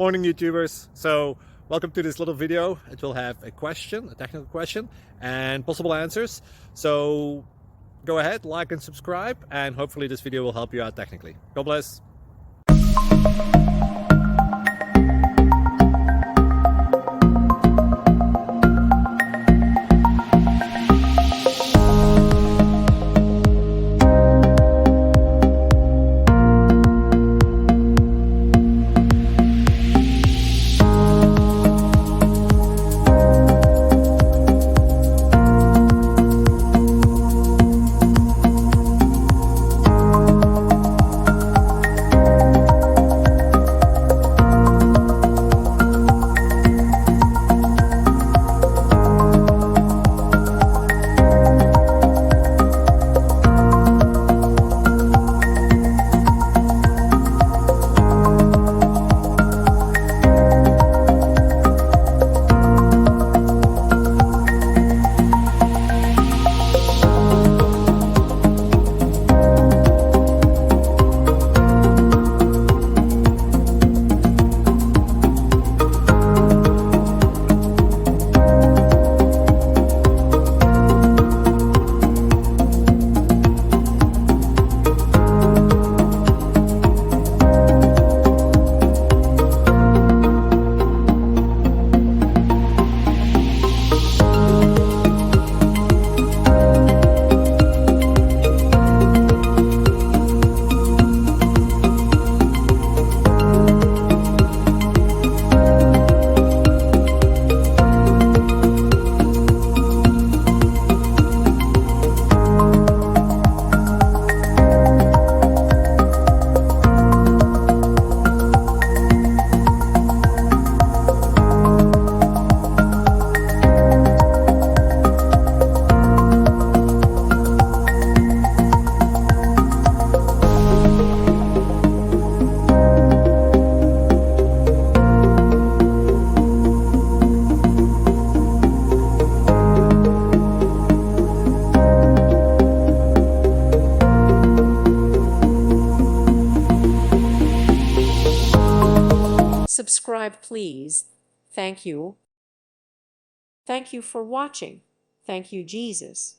Morning YouTubers. So welcome to this little video. It will have a question, a technical question, and possible answers. So go ahead, like and subscribe, and hopefully this video will help you out technically. God bless. Subscribe, please. Thank you. Thank you for watching. Thank you, Jesus.